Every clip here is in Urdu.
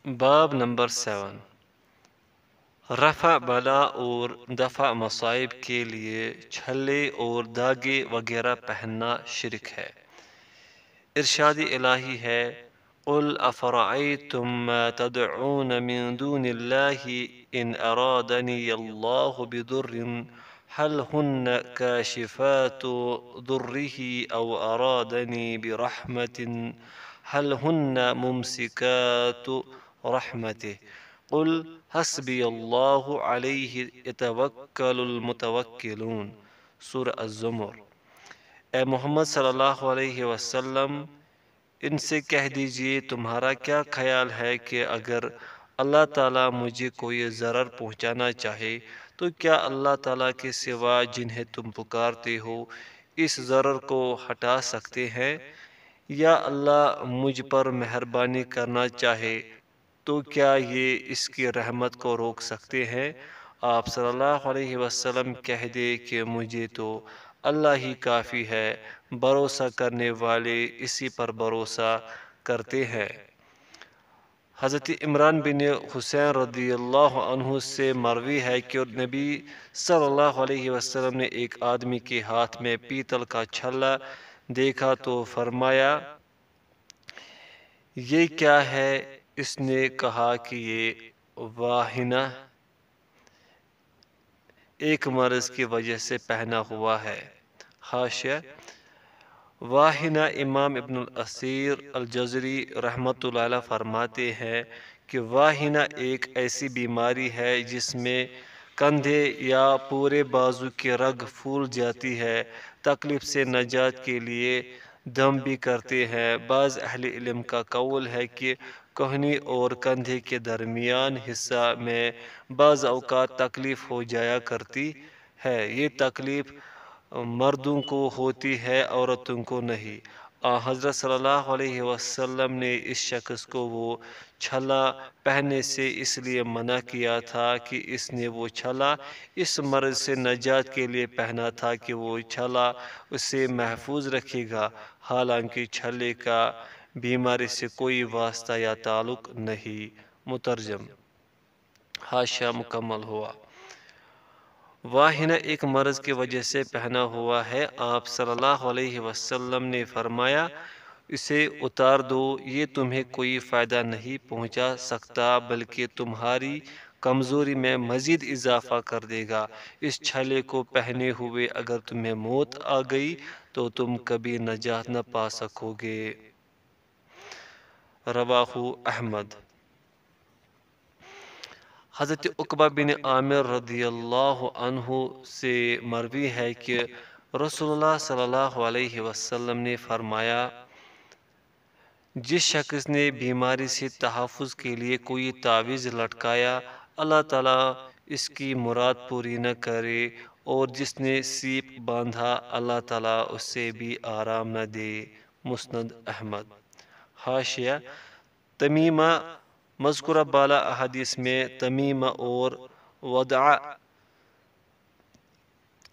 باب نمبر 7، رفع بلا اور دفع مصائب کے لیے چھلے اور داغے وغیرہ پہننا شرک ہے۔ ارشاد الہی ہے، قل افرأیتم ما تدعون من دون اللہ ان ارادنی اللہ بضر هل هن كاشفات ضره او ارادنی برحمة هل هن ممسكات رحمته قل حسبی اللہ علیہ یتوکل المتوکلون۔ سورہ الزمر۔ اے محمد صلی اللہ علیہ وسلم، ان سے کہہ دیجئے تمہارا کیا خیال ہے کہ اگر اللہ تعالیٰ مجھے کوئی ضرر پہنچانا چاہے تو کیا اللہ تعالیٰ کے سوا جنہیں تم پکارتے ہو اس ضرر کو ہٹا سکتے ہیں؟ یا اللہ مجھ پر مہربانی کرنا چاہے تو کیا یہ اس کی رحمت کو روک سکتے ہیں؟ آپ صلی اللہ علیہ وسلم کہہ دے کہ مجھے تو اللہ ہی کافی ہے، بھروسہ کرنے والے اسی پر بھروسہ کرتے ہیں۔ حضرت عمران بن حسین رضی اللہ عنہ سے مروی ہے کہ نبی صلی اللہ علیہ وسلم نے ایک آدمی کے ہاتھ میں پیتل کا چھلا دیکھا تو فرمایا، یہ کیا ہے؟ اس نے کہا کہ یہ واہنہ ایک مرض کی وجہ سے پہنا ہوا ہے۔ حاشیہ: واہنہ امام ابن الاثیر الجزری رحمۃ اللہ علیہ فرماتے ہیں کہ واہنہ ایک ایسی بیماری ہے جس میں کندھے یا پورے بازو کی رگ پھول جاتی ہے۔ تکلیف سے نجات کے لیے دم بھی کرتے ہیں۔ بعض اہل علم کا قول ہے کہ کہنی اور کندھے کے درمیان حصہ میں بعض اوقات تکلیف ہو جایا کرتی ہے۔ یہ تکلیف مردوں کو ہوتی ہے، عورتوں کو نہیں۔ حضرت صلی اللہ علیہ وسلم نے اس شخص کو وہ چھلا پہننے سے اس لیے منع کیا تھا کہ اس نے وہ چھلا اس مرض سے نجات کے لیے پہنا تھا کہ وہ چھلا اسے محفوظ رکھے گا، حالانکہ چھلے کا بیماری سے کوئی واسطہ یا تعلق نہیں۔ مترجم۔ حاشیہ مکمل ہوا۔ واہنہ ایک مرض کی وجہ سے پہنا ہوا ہے۔ آپ صلی اللہ علیہ وسلم نے فرمایا، اسے اتار دو، یہ تمہیں کوئی فائدہ نہیں پہنچا سکتا بلکہ تمہاری کمزوری میں مزید اضافہ کر دے گا۔ اس چھلے کو پہنے ہوئے اگر تمہیں موت آ گئی تو تم کبھی نجات نہ پا سکو گے۔ رواہ احمد۔ حضرت عقبہ بن عامر رضی اللہ عنہ سے مروی ہے کہ رسول اللہ صلی اللہ علیہ وسلم نے فرمایا، جس شخص نے بیماری سے تحفظ کے لیے کوئی تعویذ لٹکایا اللہ تعالیٰ اس کی مراد پوری نہ کرے، اور جس نے سیپ باندھا اللہ تعالیٰ اسے بھی آرام نہ دے۔ مسند احمد۔ حاشیہ: تمیمہ مذکورہ بالا احادیث میں تمیمہ اور ودع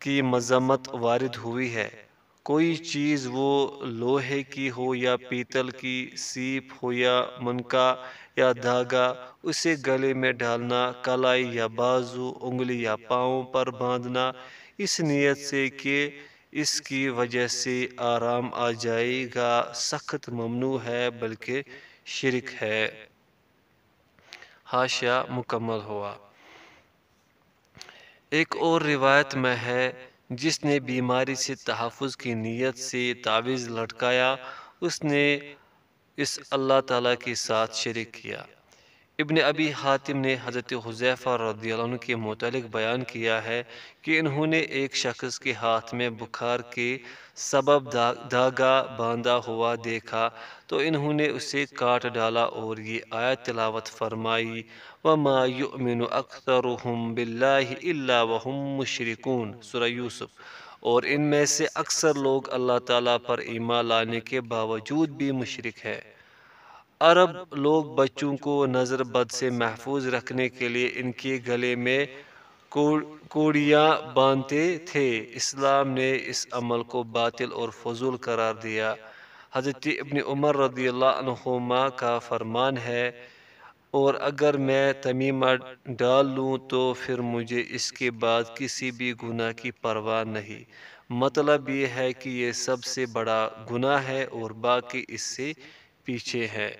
کی مذمت وارد ہوئی ہے۔ کوئی چیز وہ لوہے کی ہو یا پیتل کی، سیپ ہو یا منکا یا دھاگا، اسے گلے میں ڈالنا، کلائی یا بازو، انگلی یا پاؤں پر باندھنا اس نیت سے کہ اس کی وجہ سے آرام آ جائے گا، سخت ممنوع ہے بلکہ شرک ہے۔ حاشیہ مکمل ہوا۔ ایک اور روایت میں ہے، جس نے بیماری سے تحفظ کی نیت سے تعویذ لٹکایا اس نے اس اللہ تعالیٰ کے ساتھ شرک کیا۔ ابن ابی حاتم نے حضرت حذیفہ رضی اللہ عنہ کے متعلق بیان کیا ہے کہ انہوں نے ایک شخص کے ہاتھ میں بخار کے سبب دھاگا باندھا ہوا دیکھا تو انہوں نے اسے کاٹ ڈالا اور یہ آیت تلاوت فرمائی، وَمَا يُؤْمِنُ أَكْثَرُهُمْ بِاللَّهِ إِلَّا وَهُمْ مُشْرِكُونَ۔ سورہ یوسف۔ اور ان میں سے اکثر لوگ اللہ تعالیٰ پر ایمان لانے کے باوجود بھی مشرک ہیں۔ عرب لوگ بچوں کو نظر بد سے محفوظ رکھنے کے لیے ان کے گلے میں کوڑیاں باندھتے تھے۔ اسلام نے اس عمل کو باطل اور فضول قرار دیا۔ حضرت ابن عمر رضی اللہ عنہما کا فرمان ہے، اور اگر میں تمیمہ ڈال لوں تو پھر مجھے اس کے بعد کسی بھی گناہ کی پرواہ نہیں۔ مطلب یہ ہے کہ یہ سب سے بڑا گناہ ہے اور باقی اس سے پیچھے ہے۔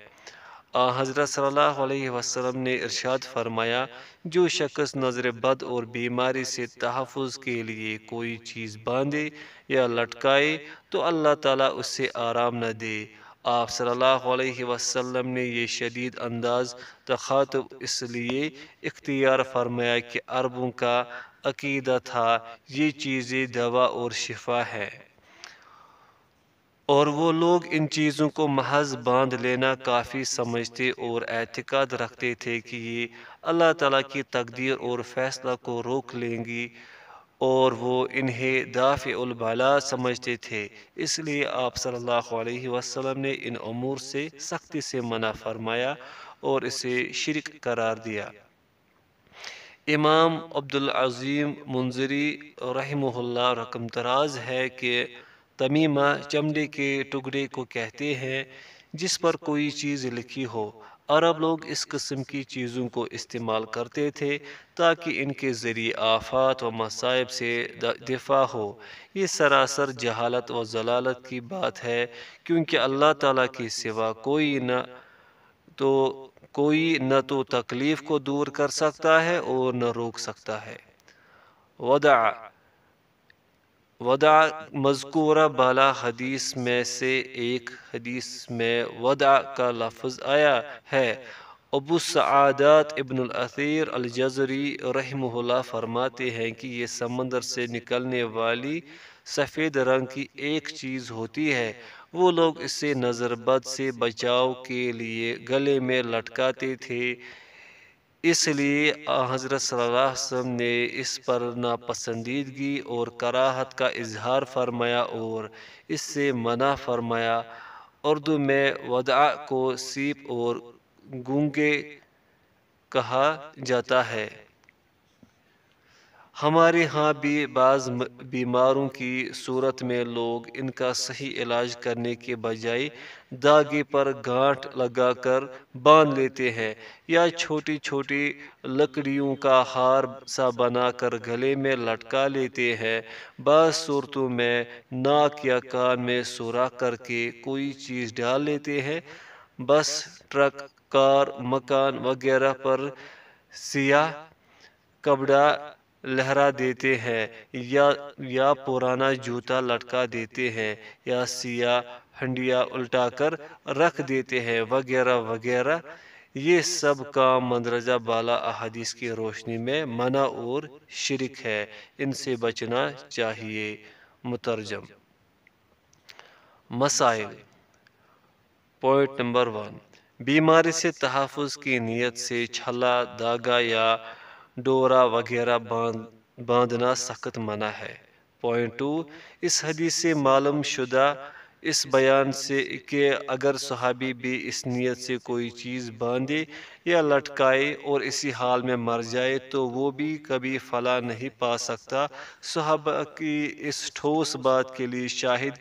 حضرت صلی اللہ علیہ وسلم نے ارشاد فرمایا، جو شخص نظر بد اور بیماری سے تحفظ کے لیے کوئی چیز باندھے یا لٹکائے تو اللہ تعالیٰ اس سے آرام نہ دے۔ آپ صلی اللہ علیہ وسلم نے یہ شدید انداز تخاطب اس لیے اختیار فرمایا کہ عربوں کا عقیدہ تھا یہ چیزیں دوا اور شفا ہے، اور وہ لوگ ان چیزوں کو محض باندھ لینا کافی سمجھتے اور اعتقاد رکھتے تھے کہ یہ اللہ تعالیٰ کی تقدیر اور فیصلہ کو روک لیں گی، اور وہ انہیں دافع البلا سمجھتے تھے۔ اس لیے آپ صلی اللہ علیہ وسلم نے ان امور سے سختی سے منع فرمایا اور اسے شرک قرار دیا۔ امام عبدالعظیم منذری رحمہ اللہ رقم دراز ہے کہ تمیمہ چمڑے کے ٹکڑے کو کہتے ہیں جس پر کوئی چیز لکھی ہو۔ عرب لوگ اس قسم کی چیزوں کو استعمال کرتے تھے تاکہ ان کے ذریعے آفات و مصائب سے دفاع ہو۔ یہ سراسر جہالت و ضلالت کی بات ہے، کیونکہ اللہ تعالیٰ کے سوا کوئی نہ تو تکلیف کو دور کر سکتا ہے اور نہ روک سکتا ہے۔ ودع مذکورہ بالا حدیث میں سے ایک حدیث میں ودع کا لفظ آیا ہے۔ ابو سعادات ابن الاثیر الجزری رحمہ اللہ فرماتے ہیں کہ یہ سمندر سے نکلنے والی سفید رنگ کی ایک چیز ہوتی ہے، وہ لوگ اسے نظر بد سے بچاؤ کے لیے گلے میں لٹکاتے تھے۔ اس لیے حضرت صلی اللہ علیہ وسلم نے اس پر ناپسندیدگی اور کراہت کا اظہار فرمایا اور اس سے منع فرمایا۔ اردو میں ودع کو سیپ اور گونگے کہا جاتا ہے۔ ہمارے ہاں بھی بعض بیماروں کی صورت میں لوگ ان کا صحیح علاج کرنے کے بجائے داغے پر گانٹھ لگا کر باندھ لیتے ہیں، یا چھوٹی چھوٹی لکڑیوں کا ہار سا بنا کر گلے میں لٹکا لیتے ہیں۔ بعض صورتوں میں ناک یا کان میں سوراخ کر کے کوئی چیز ڈال لیتے ہیں۔ بس، ٹرک، کار، مکان وغیرہ پر سیاہ کپڑا لہرا دیتے ہیں، یا پرانا جوتا لٹکا دیتے ہیں، یا سیاہ ہنڈیا الٹا کر رکھ دیتے ہیں، وغیرہ وغیرہ۔ یہ سب کام مندرجہ بالا احادیث کی روشنی میں منع اور شرک ہے، ان سے بچنا چاہیے۔ مترجم۔ مسائل۔ پوائنٹ نمبر 1، بیماری سے تحفظ کی نیت سے چھلا، داغا یا ڈورا وغیرہ باندھنا سخت منع ہے۔ پوائنٹ 2، اس حدیث سے معلوم شدہ اس بیان سے کہ اگر صحابی بھی اس نیت سے کوئی چیز باندھے یا لٹکائے اور اسی حال میں مر جائے تو وہ بھی کبھی فلاح نہیں پا سکتا۔ صحابہ کی اس ٹھوس بات کے لیے شاہد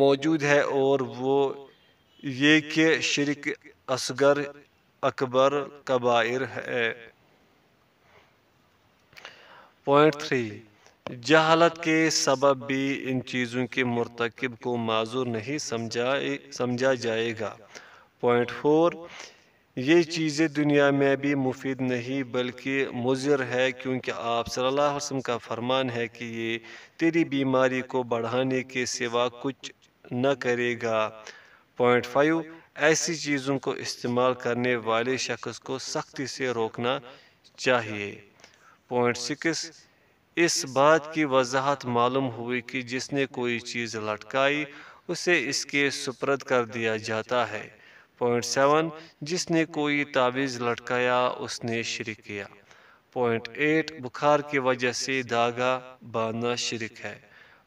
موجود ہے، اور وہ یہ کہ شرک اصغر اکبر کبائر ہے۔ پوائنٹ 3، جہالت کے سبب بھی ان چیزوں کے مرتکب کو معذور نہیں سمجھا جائے گا۔ پوائنٹ 4، یہ چیزیں دنیا میں بھی مفید نہیں بلکہ مضر ہے، کیونکہ آپ صلی اللہ علیہ وسلم کا فرمان ہے کہ یہ تیری بیماری کو بڑھانے کے سوا کچھ نہ کرے گا۔ پوائنٹ 5، ایسی چیزوں کو استعمال کرنے والے شخص کو سختی سے روکنا چاہیے۔ پوائنٹ 6، اس بات کی وضاحت معلوم ہوئی کہ جس نے کوئی چیز لٹکائی اسے اس کے سپرد کر دیا جاتا ہے۔ پوائنٹ 7، جس نے کوئی تعویذ لٹکایا اس نے شرک کیا۔ پوائنٹ 8، بخار کی وجہ سے داغا باندھنا شرک ہے۔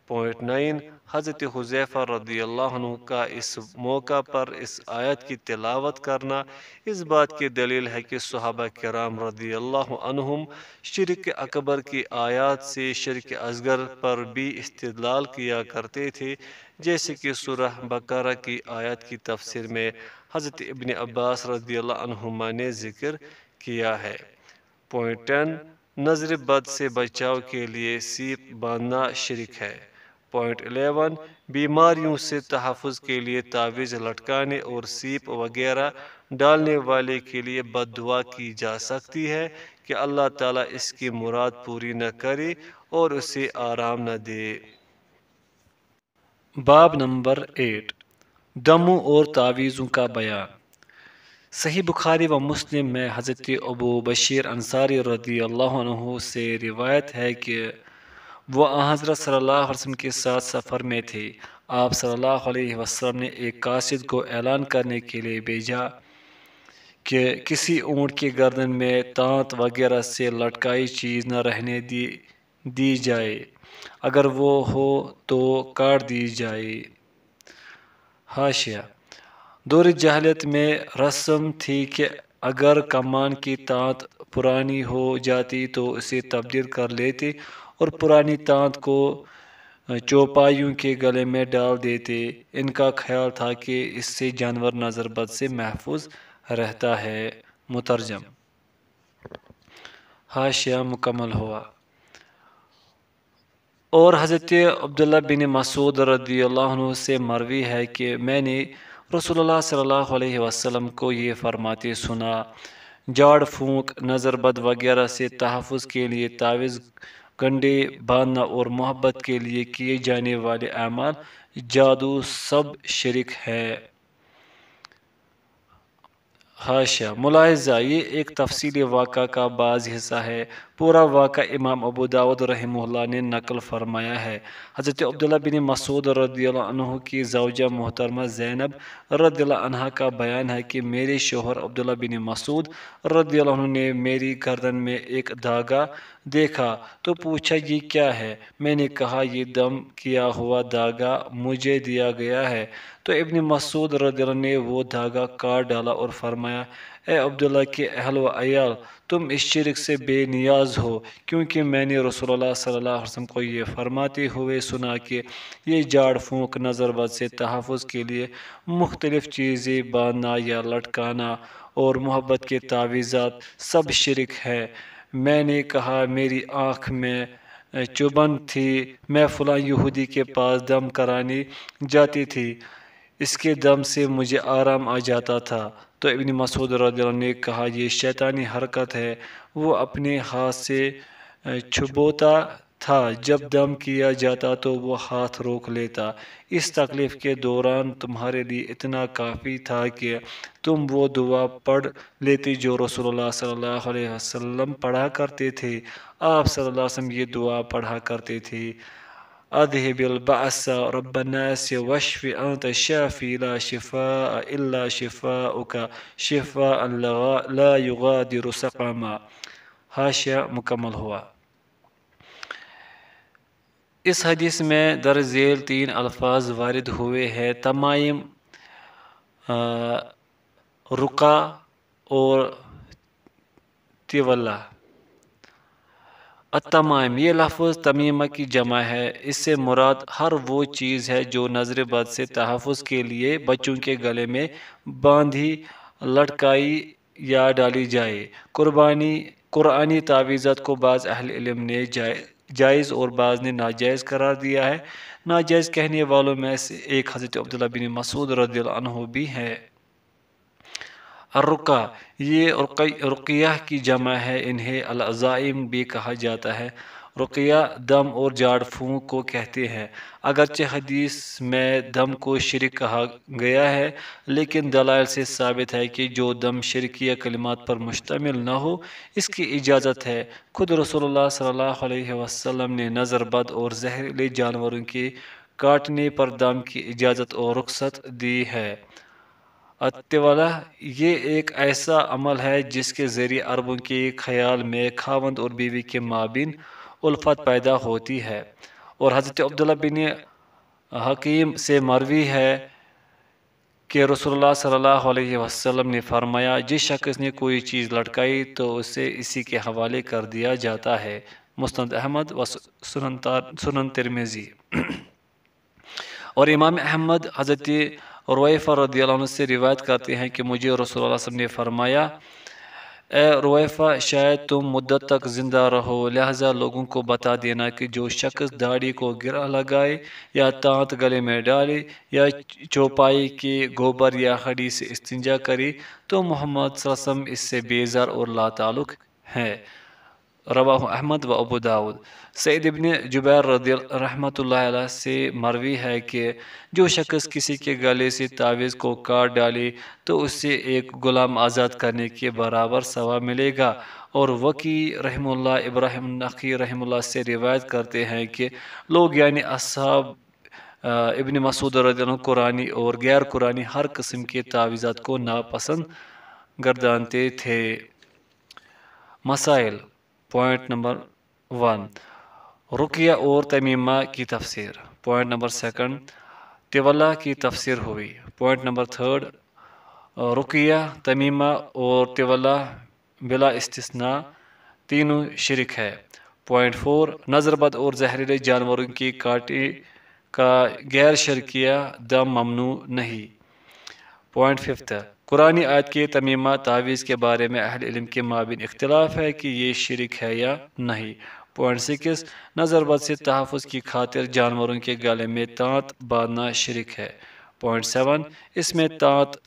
پوائنٹ 9، حضرت حذیفہ رضی اللہ عنہ کا اس موقع پر اس آیت کی تلاوت کرنا اس بات کی دلیل ہے کہ صحابہ کرام رضی اللہ عنہم شرک اکبر کی آیات سے شرک اصغر پر بھی استدلال کیا کرتے تھے، جیسے کہ سورہ بقرہ کی آیت کی تفسیر میں حضرت ابن عباس رضی اللہ عنہما نے ذکر کیا ہے۔ پوائنٹ 10، نظر بد سے بچاؤ کے لیے سیپ باندھنا شرک ہے۔ پوائنٹ 11، بیماریوں سے تحفظ کے لیے تعویذ لٹکانے اور سیپ وغیرہ ڈالنے والے کے لیے بد دعا کی جا سکتی ہے کہ اللہ تعالیٰ اس کی مراد پوری نہ کرے اور اسے آرام نہ دے۔ باب نمبر 8، دموں اور تعویذوں کا بیان۔ صحیح بخاری و مسلم میں حضرت ابو بشیر انصاری رضی اللہ عنہ سے روایت ہے کہ وہ حضرت صلی اللہ علیہ وسلم کے ساتھ سفر میں تھے۔ آپ صلی اللہ علیہ وسلم نے ایک قاصد کو اعلان کرنے کے لیے بھیجا کہ کسی اونٹ کی گردن میں تانت وغیرہ سے لٹکائی چیز نہ رہنے دی جائے، اگر وہ ہو تو کاٹ دی جائے۔ حاشیہ: دور جاہلیت میں رسم تھی کہ اگر کمان کی تانت پرانی ہو جاتی تو اسے تبدیل کر لیتے اور پرانی تانت کو چوپایوں کے گلے میں ڈال دیتے۔ ان کا خیال تھا کہ اس سے جانور نظر بد سے محفوظ رہتا ہے۔ مترجم۔ حاشیہ مکمل ہوا۔ اور حضرت عبداللہ بن مسعود رضی اللہ عنہ سے مروی ہے کہ میں نے رسول اللہ صلی اللہ علیہ وسلم کو یہ فرماتے سنا: جھاڑ پھونک، نظر بد وغیرہ سے تحفظ کے لیے تعویذ، گنڈے باندھنا اور محبت کے لیے کیے جانے والے اعمال، جادو، سب شرک ہے۔ حاشیہ: ملاحظہ: یہ ایک تفصیلی واقعہ کا بعض حصہ ہے، پورا واقعہ امام ابو داؤد رحمہ اللہ نے نقل فرمایا ہے۔ حضرت عبداللہ بن مسعود رضی اللہ عنہ کی زوجہ محترمہ زینب رضی اللہ عنہا کا بیان ہے کہ میرے شوہر عبداللہ بن مسعود رضی اللہ عنہ نے میری گردن میں ایک دھاگا دیکھا تو پوچھا یہ کیا ہے؟ میں نے کہا یہ دم کیا ہوا دھاگا مجھے دیا گیا ہے۔ تو ابن مسعود رضی اللہ عنہ نے وہ دھاگا کاٹ ڈالا اور فرمایا: اے عبداللہ کے اہل و عیال، تم اس شرک سے بے نیاز ہو، کیونکہ میں نے رسول اللہ صلی اللہ علیہ وسلم کو یہ فرماتے ہوئے سنا کہ یہ جھاڑ پھونک، نظر بد سے تحفظ کے لیے مختلف چیزیں باندھنا یا لٹکانا اور محبت کے تعویذات سب شرک ہے۔ میں نے کہا میری آنکھ میں چبھن تھی، میں فلاں یہودی کے پاس دم کرانے جاتی تھی، اس کے دم سے مجھے آرام آ جاتا تھا۔ تو ابن مسعود رضی اللہ عنہ نے کہا یہ شیطانی حرکت ہے۔ وہ اپنے ہاتھ سے چبھوتا تھا، جب دم کیا جاتا تو وہ ہاتھ روک لیتا۔ اس تکلیف کے دوران تمہارے لیے اتنا کافی تھا کہ تم وہ دعا پڑھ لیتے جو رسول اللہ صلی اللہ علیہ وسلم پڑھا کرتے تھے۔ آپ صلی اللہ علیہ وسلم یہ دعا پڑھا کرتے تھے: اذهب البأس رب الناس واشف انت الشافي لا شفاء الا شفاؤك شفاء لا يغادر سقما۔ حاشیہ مکمل ہوا۔ اس حدیث میں درج ذیل 3 الفاظ وارد ہوئے ہیں: تمائم، رقیہ اور طیولہ۔ التمائم، یہ لفظ تمیمہ کی جمع ہے، اس سے مراد ہر وہ چیز ہے جو نظر بد سے تحفظ کے لیے بچوں کے گلے میں باندھی، لٹکائی یا ڈالی جائے۔ قرآنی تعویذات کو بعض اہل علم نے جائز اور بعض نے ناجائز قرار دیا ہے۔ ناجائز کہنے والوں میں سے ایک حضرت عبداللہ بن مسعود رضی اللہ عنہ بھی ہے۔ الرقیہ، یہ رقیہ کی جمع ہے، انہیں العزائم بھی کہا جاتا ہے۔ رقیہ دم اور جھاڑ پھونک کو کہتے ہیں۔ اگرچہ حدیث میں دم کو شرک کہا گیا ہے، لیکن دلائل سے ثابت ہے کہ جو دم شرکیہ کلمات پر مشتمل نہ ہو اس کی اجازت ہے۔ خود رسول اللہ صلی اللہ علیہ وسلم نے نظر بد اور زہریلے جانوروں کے کاٹنے پر دم کی اجازت اور رخصت دی ہے۔ الطیولہ، یہ ایک ایسا عمل ہے جس کے ذریعے عربوں کے خیال میں خاوند اور بیوی کے مابین الفت پیدا ہوتی ہے۔ اور حضرت عبداللہ بن حکیم سے مروی ہے کہ رسول اللہ صلی اللہ علیہ وسلم نے فرمایا: جس شخص نے کوئی چیز لٹکائی تو اسے اسی کے حوالے کر دیا جاتا ہے۔ مسند احمد و سنن ترمذی۔ اور امام احمد حضرت اور رویفہ رضی اللہ عنہ سے روایت کرتے ہیں کہ مجھے رسول اللہ صلی اللہ علیہ وسلم نے فرمایا، اے رویفہ شاید تم مدت تک زندہ رہو، لہذا لوگوں کو بتا دینا کہ جو شخص داڑھی کو گرہ لگائے یا تانت گلے میں ڈالے یا چوپائی کے گوبر یا ہڈی سے استنجا کرے تو محمد صلی اللہ علیہ وسلم اس سے بیزار اور لا تعلق ہے۔ رواہ احمد و ابو داود۔ سعید ابن جبیر رحمۃ اللہ علیہ سے مروی ہے کہ جو شخص کسی کے گلے سے تعویذ کو کاٹ ڈالے تو اس سے ایک غلام آزاد کرنے کے برابر ثواب ملے گا۔ اور وکی رحم اللہ ابراہیم نخعی رحم اللہ سے روایت کرتے ہیں کہ لوگ یعنی اصحاب ابن مسعود رضی اللہ عنہ قرآنی اور غیر قرآنی ہر قسم کے تعویذات کو ناپسند گردانتے تھے۔ مسائل۔ پوائنٹ نمبر 1، رقیہ اور تمیمہ کی تفسیر۔ پوائنٹ نمبر 2، طولہ کی تفسیر ہوئی۔ پوائنٹ نمبر 3، رقیہ، تمیمہ اور طولہ بلا استثناء تینوں شرک ہے۔ پوائنٹ 4، نظر بد اور زہریلے جانوروں کی کاٹے کا غیر شرکیہ دم ممنوع نہیں۔ پوائنٹ 5، قرآن آیت کے تمیمہ تعویذ کے بارے میں اہل علم کے مابین اختلاف ہے کہ یہ شرک ہے یا نہیں۔ پوائنٹ 6، نظر بد سے تحفظ کی خاطر جانوروں کے گلے میں تانت باندھنا شرک ہے۔ پوائنٹ 7، اس میں تانت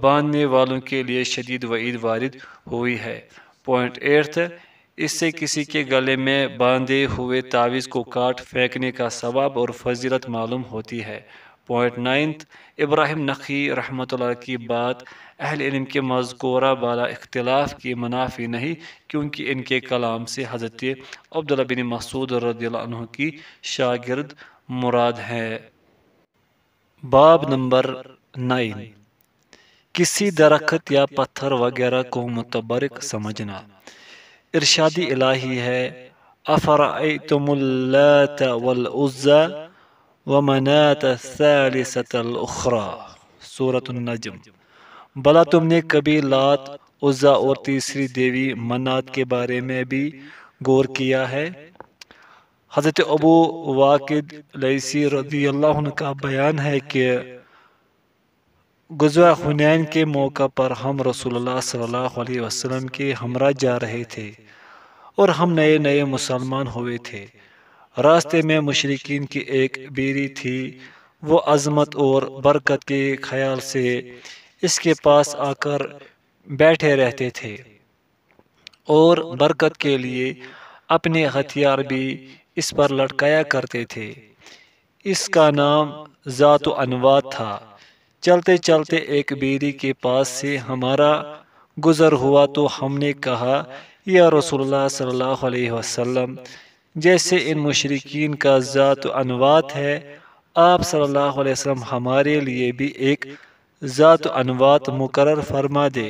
باندھنے والوں کے لیے شدید وعید وارد ہوئی ہے۔ پوائنٹ 8، اس سے کسی کے گلے میں باندھے ہوئے تعویذ کو کاٹ پھینکنے کا ثواب اور فضیلت معلوم ہوتی ہے۔ پوائنٹ 9، ابراہیم نخعی رحمۃ اللہ کی بات اہل علم کے مذکورہ بالا اختلاف کی منافی نہیں، کیونکہ ان کے کلام سے حضرت عبداللہ بن مسعود رضی اللہ عنہ کی شاگرد مراد ہے۔ باب نمبر 9، کسی درخت یا پتھر وغیرہ کو متبرک سمجھنا۔ ارشاد الہی ہے، افرأیتم اللات والعزی ومناة الثالثة الأخرى، سورۃ النجم۔ بھلا تم نے کبھی لات، عزیٰ اور تیسری دیوی منات کے بارے میں بھی غور کیا ہے؟ حضرت ابو واقد لیثی رضی اللہ عنہ کا بیان ہے کہ غزوہ حنین کے موقع پر ہم رسول اللہ صلی اللہ علیہ وسلم کے ہمراہ جا رہے تھے اور ہم نئے نئے مسلمان ہوئے تھے۔ راستے میں مشرکین کی ایک بیری تھی، وہ عظمت اور برکت کے خیال سے اس کے پاس آ کر بیٹھے رہتے تھے اور برکت کے لیے اپنے ہتھیار بھی اس پر لٹکایا کرتے تھے۔ اس کا نام ذات انوات تھا۔ چلتے چلتے ایک بیری کے پاس سے ہمارا گزر ہوا تو ہم نے کہا، یا رسول اللہ صلی اللہ علیہ وسلم، جیسے ان مشرکین کا ذات انوات ہے، آپ صلی اللہ علیہ وسلم ہمارے لیے بھی ایک ذات انوات مقرر فرما دے۔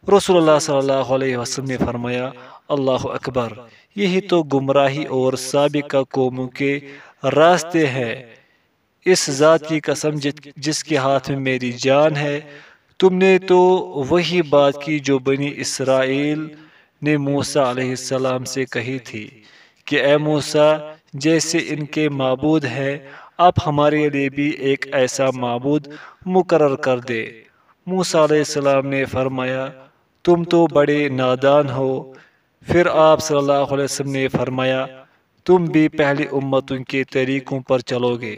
رسول اللہ صلی اللہ علیہ وسلم نے فرمایا، اللہ اکبر، یہی تو گمراہی اور سابقہ قوموں کے راستے ہیں۔ اس ذات کی قسم جس کے ہاتھ میں میری جان ہے، تم نے تو وہی بات کی جو بنی اسرائیل نے موسیٰ علیہ السلام سے کہی تھی کہ اے موسیٰ، جیسے ان کے معبود ہیں، آپ ہمارے لیے بھی ایک ایسا معبود مقرر کر دے۔ موسیٰ علیہ السلام نے فرمایا، تم تو بڑے نادان ہو۔ پھر آپ صلی اللہ علیہ وسلم نے فرمایا، تم بھی پہلی امتوں کے طریقوں پر چلو گے۔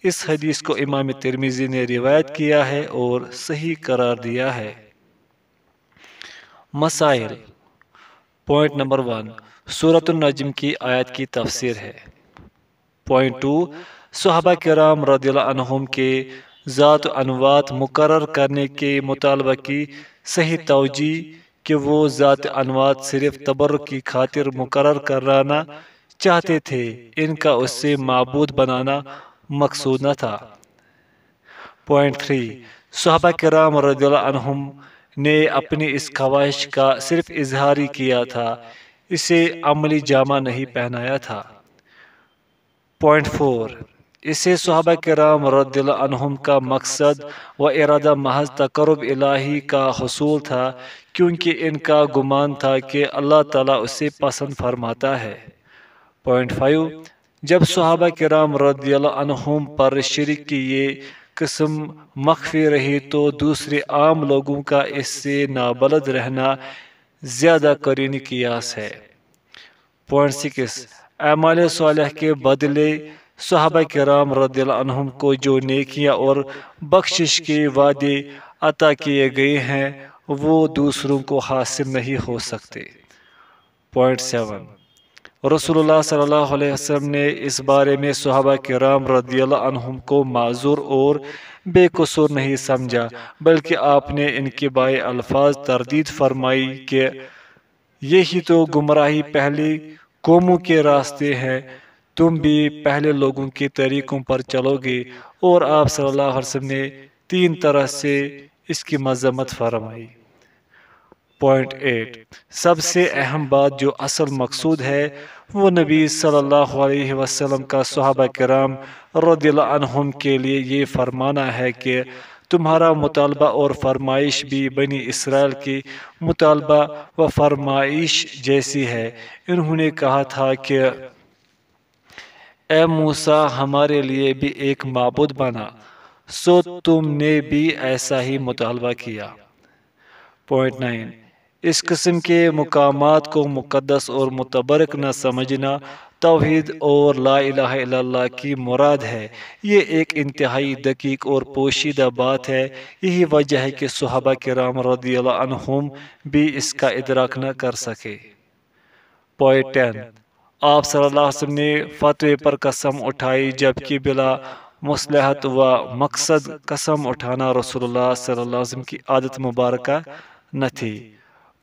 اس حدیث کو امام ترمذی نے روایت کیا ہے اور صحیح قرار دیا ہے۔ مسائل۔ پوائنٹ نمبر 1، سورۃ النجم کی آیت کی تفسیر ہے۔ پوائنٹ 2، صحابہ کرام رضی اللہ عنہم کے ذات انوات مقرر کرنے کے مطالبہ کی صحیح توجیہ کہ وہ ذات انوات صرف تبرک کی خاطر مقرر کرانا چاہتے تھے، ان کا اس سے معبود بنانا مقصود نہ تھا۔ پوائنٹ 3، صحابہ کرام رضی اللہ عنہم نے اپنی اس خواہش کا صرف اظہار ہی کیا تھا، اسے عملی جامہ نہیں پہنایا تھا۔ پوائنٹ 4، اسے صحابہ کرام رضی اللہ عنہم کا مقصد و ارادہ محض تقرب الہی کا حصول تھا، کیونکہ ان کا گمان تھا کہ اللہ تعالیٰ اسے پسند فرماتا ہے۔ پوائنٹ 5، جب صحابہ کرام رضی اللہ عنہم پر شرک کی یہ قسم مخفی رہی تو دوسرے عام لوگوں کا اس سے نابلد رہنا زیادہ قرینی قیاس ہے۔ پوائنٹ 6، اعمال صالح کے بدلے صحابہ کرام رضی اللہ عنہم کو جو نیکیاں اور بخشش کے وعدے عطا کیے گئے ہیں وہ دوسروں کو حاصل نہیں ہو سکتے۔ پوائنٹ 7، رسول اللہ صلی اللہ علیہ وسلم نے اس بارے میں صحابہ کرام رضی اللہ عنہم کو معذور اور بے قصور نہیں سمجھا، بلکہ آپ نے ان کے بائے الفاظ تردید فرمائی کہ یہی تو گمراہی پہلی قوموں کے راستے ہیں، تم بھی پہلے لوگوں کے طریقوں پر چلو گے، اور آپ صلی اللہ علیہ وسلم نے 3 طرح سے اس کی مذمت فرمائی۔ پوائنٹ 8، سب سے اہم بات جو اصل مقصود ہے وہ نبی صلی اللہ علیہ وسلم کا صحابہ کرام رضی اللہ عنہم کے لیے یہ فرمانا ہے کہ تمہارا مطالبہ اور فرمائش بھی بنی اسرائیل کی مطالبہ و فرمائش جیسی ہے۔ انہوں نے کہا تھا کہ اے موسیٰ ہمارے لیے بھی ایک معبود بنا، سو تم نے بھی ایسا ہی مطالبہ کیا۔ پوائنٹ 9، اس قسم کے مقامات کو مقدس اور متبرک نہ سمجھنا توحید اور لا الہ الا اللہ کی مراد ہے۔ یہ ایک انتہائی دقیق اور پوشیدہ بات ہے، یہی وجہ ہے کہ صحابہ کرام رضی اللہ عنہم بھی اس کا ادراک نہ کر سکے۔ پوائنٹ 10، آپ صلی اللہ علیہ وسلم نے فتوے پر قسم اٹھائی جبکہ بلا مصلحت و مقصد قسم اٹھانا رسول اللہ صلی اللہ علیہ وسلم کی عادت مبارکہ نہ تھی۔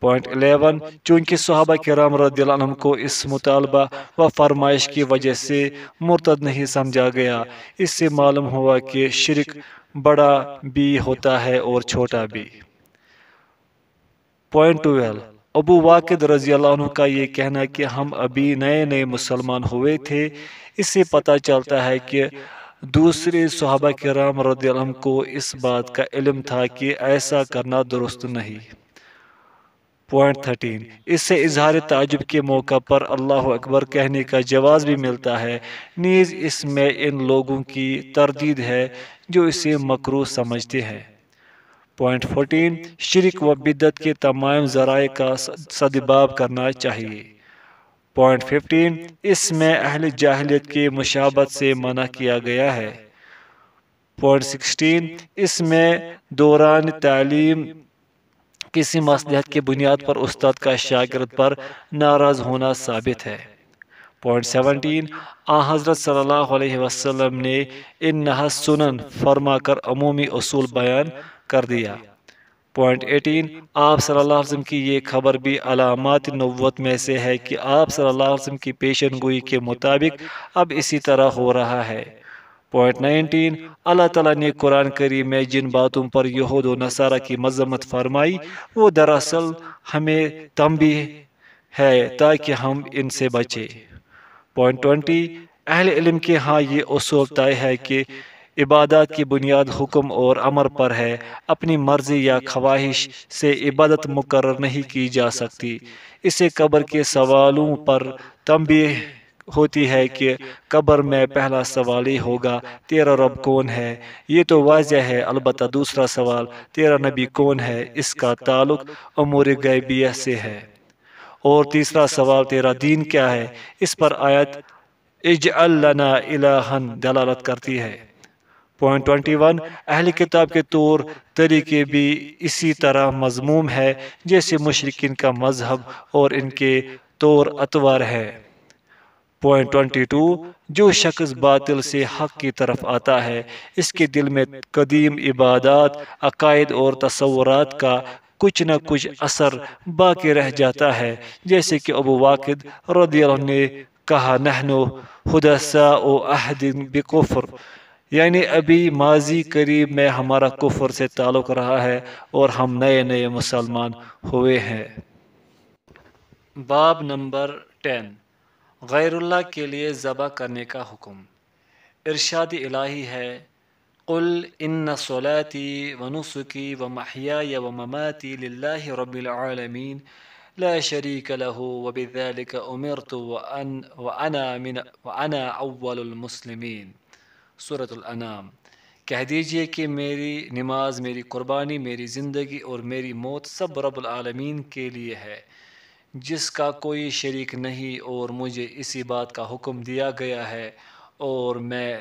پوائنٹ 11، چونکہ صحابہ کرام رضی اللہ عنہم کو اس مطالبہ و فرمائش کی وجہ سے مرتد نہیں سمجھا گیا، اس سے معلوم ہوا کہ شرک بڑا بھی ہوتا ہے اور چھوٹا بھی۔ پوائنٹ 12، ابو واقد رضی اللہ عنہ کا یہ کہنا کہ ہم ابھی نئے نئے مسلمان ہوئے تھے، اس سے پتہ چلتا ہے کہ دوسرے صحابہ کرام رضی اللہ عنہ کو اس بات کا علم تھا کہ ایسا کرنا درست نہیں۔ پوائنٹ 13، اس سے اظہار تعجب کے موقع پر اللہ اکبر کہنے کا جواز بھی ملتا ہے، نیز اس میں ان لوگوں کی تردید ہے جو اسے مکروہ سمجھتے ہیں۔ پوائنٹ 14، شرک و بدعت کے تمام ذرائع کا سدباب کرنا چاہیے۔ پوائنٹ 15، اس میں اہل جاہلیت کے مشابہت سے منع کیا گیا ہے۔ پوائنٹ 16، اس میں دوران تعلیم کسی مصلحت کی بنیاد پر استاد کا شاگرد پر ناراض ہونا ثابت ہے۔ پوائنٹ 17، حضرت صلی اللہ علیہ وسلم نے انہا سنن فرما کر عمومی اصول بیان کر دیا۔ پوائنٹ 18، آپ صلی اللہ علیہ وسلم کی یہ خبر بھی علامات نبوت میں سے ہے کہ آپ صلی اللہ علیہ وسلم کی پیشن گوئی کے مطابق اب اسی طرح ہو رہا ہے۔ پوائنٹ 19، اللہ تعالیٰ نے قرآن کریم میں جن باتوں پر یہود و نصارہ کی مذمت فرمائی وہ دراصل ہمیں تنبیہ ہے تاکہ ہم ان سے بچیں۔ پوائنٹ 20، اہل علم کے ہاں یہ اصول طے ہے کہ عبادات کی بنیاد حکم اور امر پر ہے، اپنی مرضی یا خواہش سے عبادت مقرر نہیں کی جا سکتی۔ اسے قبر کے سوالوں پر تنبیہ ہوتی ہے کہ قبر میں پہلا سوال یہ ہوگا تیرا رب کون ہے، یہ تو واضح ہے، البتہ دوسرا سوال تیرا نبی کون ہے، اس کا تعلق امور غیبیہ سے ہے، اور تیسرا سوال تیرا دین کیا ہے، اس پر آیت اجعل لنا الہا دلالت کرتی ہے۔ پوائنٹ 21، اہل کتاب کے طور طریقے بھی اسی طرح مذموم ہے جیسے مشرکین کا مذہب اور ان کے طور اطوار ہے۔ پوائنٹ 22، جو شخص باطل سے حق کی طرف آتا ہے اس کے دل میں قدیم عبادات، عقائد اور تصورات کا کچھ نہ کچھ اثر باقی رہ جاتا ہے، جیسے کہ ابو واقد رضی اللہ عنہ نے کہا نحن حدثاء عہد بکفر، یعنی ابھی ماضی قریب میں ہمارا کفر سے تعلق رہا ہے اور ہم نئے نئے مسلمان ہوئے ہیں۔ باب نمبر 10، غیر اللہ کے لیے ذبح کرنے کا حکم۔ ارشاد الہی ہے قل ان صلاتی ونسکی ومحیای ومماتی للہ رب العالمین لا شریک لہ وبذلک امرت وانا اول المسلمین۔ سورۃ الانعام۔ کہہ دیجئے کہ میری نماز، میری قربانی، میری زندگی اور میری موت سب رب العالمین کے لیے ہے، جس کا کوئی شریک نہیں، اور مجھے اسی بات کا حکم دیا گیا ہے، اور میں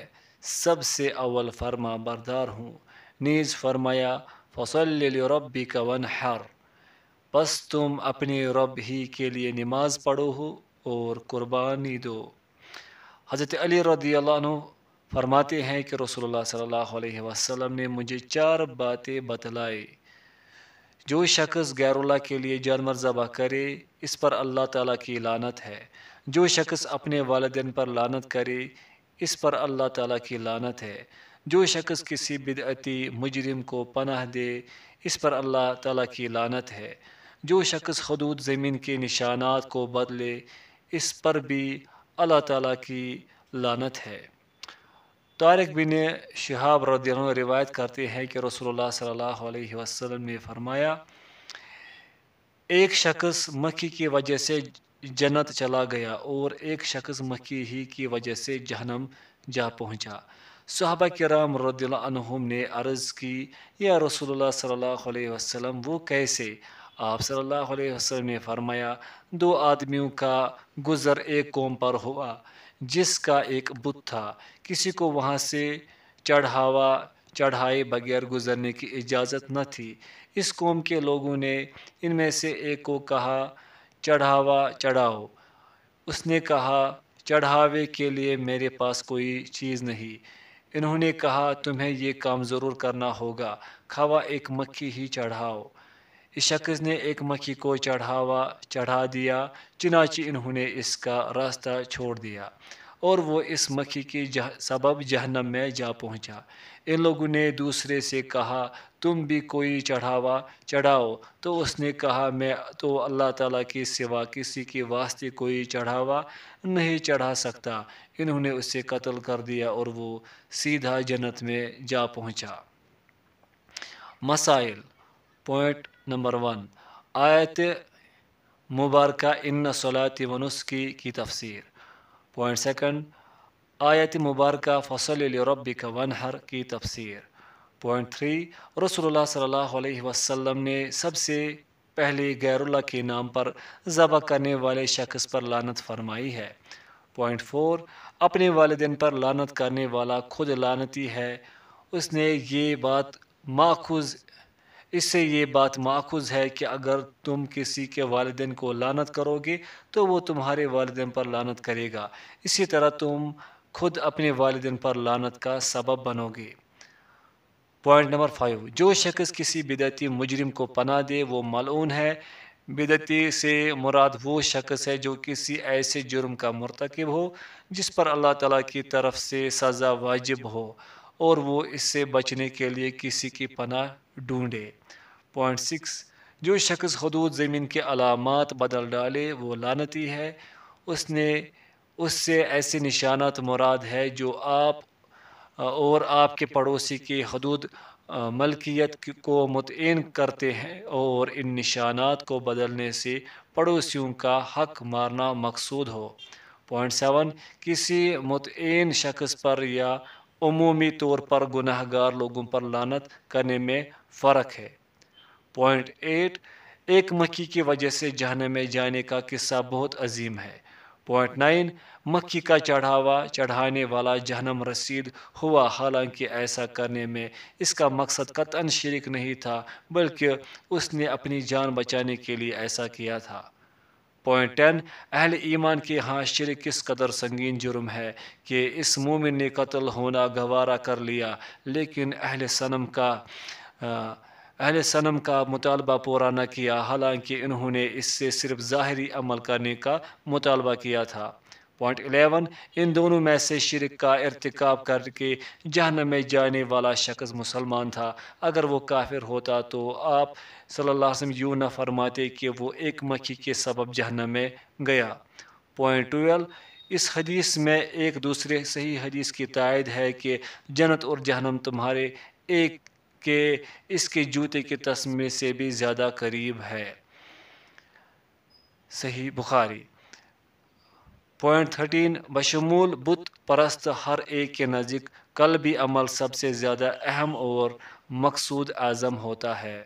سب سے اول فرما بردار ہوں۔ نیز فرمایا فَصَلِّ لِرَبِّكَ وَانْحَرْ، پس تم اپنے رب ہی کے لیے نماز پڑھو ہو اور قربانی دو۔ حضرت علی رضی اللہ عنہ فرماتے ہیں کہ رسول اللہ صلی اللہ علیہ وسلم نے مجھے 4 باتیں بتلائی۔ جو شخص غیر اللہ کے لیے جانور ذبح کرے، اس پر اللہ تعالیٰ کی لعنت ہے۔ جو شخص اپنے والدین پر لعنت کرے، اس پر اللہ تعالیٰ کی لعنت ہے۔ جو شخص کسی بدعتی مجرم کو پناہ دے، اس پر اللہ تعالیٰ کی لعنت ہے۔ جو شخص حدود زمین کے نشانات کو بدلے، اس پر بھی اللہ تعالیٰ کی لعنت ہے۔ طارق بن شہاب رضی اللہ عنہ روایت کرتے ہیں کہ رسول اللہ صلی اللہ علیہ وسلم نے فرمایا، ایک شخص مکھی کی وجہ سے جنت چلا گیا اور ایک شخص مکھی ہی کی وجہ سے جہنم جا پہنچا۔ صحابہ کرام رضی اللہ عنہم نے عرض کی، یا رسول اللہ صلی اللہ علیہ وسلم وہ کیسے؟ آپ صلی اللہ علیہ وسلم نے فرمایا، 2 آدمیوں کا گزر ایک قوم پر ہوا جس کا ایک بت تھا، کسی کو وہاں سے چڑھائے بغیر گزرنے کی اجازت نہ تھی۔ اس قوم کے لوگوں نے ان میں سے ایک کو کہا چڑھاؤ۔ اس نے کہا چڑھاوے کے لیے میرے پاس کوئی چیز نہیں۔ انہوں نے کہا تمہیں یہ کام ضرور کرنا ہوگا، خواہ ایک مکھی ہی چڑھاؤ۔ اس شخص نے ایک مکھی کو چڑھا دیا، چنانچہ انہوں نے اس کا راستہ چھوڑ دیا اور وہ اس مکھی کے سبب جہنم میں جا پہنچا۔ ان لوگوں نے دوسرے سے کہا تم بھی کوئی چڑھاؤ، تو اس نے کہا میں تو اللہ تعالیٰ کے سوا کسی کے واسطے کوئی چڑھاوا نہیں چڑھا سکتا۔ انہوں نے اسے قتل کر دیا اور وہ سیدھا جنت میں جا پہنچا۔ مسائل۔ پوائنٹ نمبر 1، آیت مبارکہ ان صلاتی و نسکی کی تفسیر۔ پوائنٹ 2، آیت مبارکہ فصل لربک وانحر کی تفسیر۔ پوائنٹ 3، رسول اللہ صلی اللہ علیہ وسلم نے سب سے پہلے غیر اللہ کے نام پر ذبح کرنے والے شخص پر لعنت فرمائی ہے۔ پوائنٹ 4، اپنے والدین پر لعنت کرنے والا خود لعنتی ہے۔ اس سے یہ بات ماخوذ ہے کہ اگر تم کسی کے والدین کو لعنت کرو گے تو وہ تمہارے والدین پر لعنت کرے گا، اسی طرح تم خود اپنے والدین پر لعنت کا سبب بنو گے۔ پوائنٹ نمبر 5، جو شخص کسی بدعتی مجرم کو پناہ دے وہ ملعون ہے۔ بدعتی سے مراد وہ شخص ہے جو کسی ایسے جرم کا مرتکب ہو جس پر اللہ تعالیٰ کی طرف سے سزا واجب ہو اور وہ اس سے بچنے کے لیے کسی کی پناہ ڈھونڈے۔ پوائنٹ 6، جو شخص حدود زمین کے علامات بدل ڈالے وہ لعنتی ہے۔ اس سے ایسے نشانات مراد ہے جو آپ اور آپ کے پڑوسی کی حدود ملکیت کو متعین کرتے ہیں، اور ان نشانات کو بدلنے سے پڑوسیوں کا حق مارنا مقصود ہو۔ پوائنٹ 7، کسی متعین شخص پر یا عمومی طور پر گناہ گار لوگوں پر لعنت کرنے میں فرق ہے۔ پوائنٹ 8، ایک مکھی کی وجہ سے جہنم میں جانے کا قصہ بہت عظیم ہے۔ پوائنٹ 9، مکھی کا چڑھانے والا جہنم رسید ہوا، حالانکہ ایسا کرنے میں اس کا مقصد قطعاً شرک نہیں تھا بلکہ اس نے اپنی جان بچانے کے لیے ایسا کیا تھا۔ پوائنٹ 10، اہل ایمان کے ہاں شرک کس قدر سنگین جرم ہے کہ اس مومن نے قتل ہونا گوارا کر لیا لیکن اہل صنم کا مطالبہ پورا نہ کیا، حالانکہ انہوں نے اس سے صرف ظاہری عمل کرنے کا مطالبہ کیا تھا۔ پوائنٹ 11، ان دونوں میں سے شرک کا ارتکاب کر کے جہنم میں جانے والا شخص مسلمان تھا۔ اگر وہ کافر ہوتا تو آپ صلی اللہ علیہ وسلم یوں نہ فرماتے کہ وہ ایک مکھی کے سبب جہنم میں گیا۔ پوائنٹ 12، اس حدیث میں ایک دوسرے صحیح حدیث کی تائید ہے کہ جنت اور جہنم تمہارے ایک کے اس کے جوتے کے تسمے سے بھی زیادہ قریب ہے۔ صحیح بخاری۔ پوائنٹ 13، بشمول بت پرست ہر ایک کے نزدیک قلبی عمل سب سے زیادہ اہم اور مقصود اعظم ہوتا ہے۔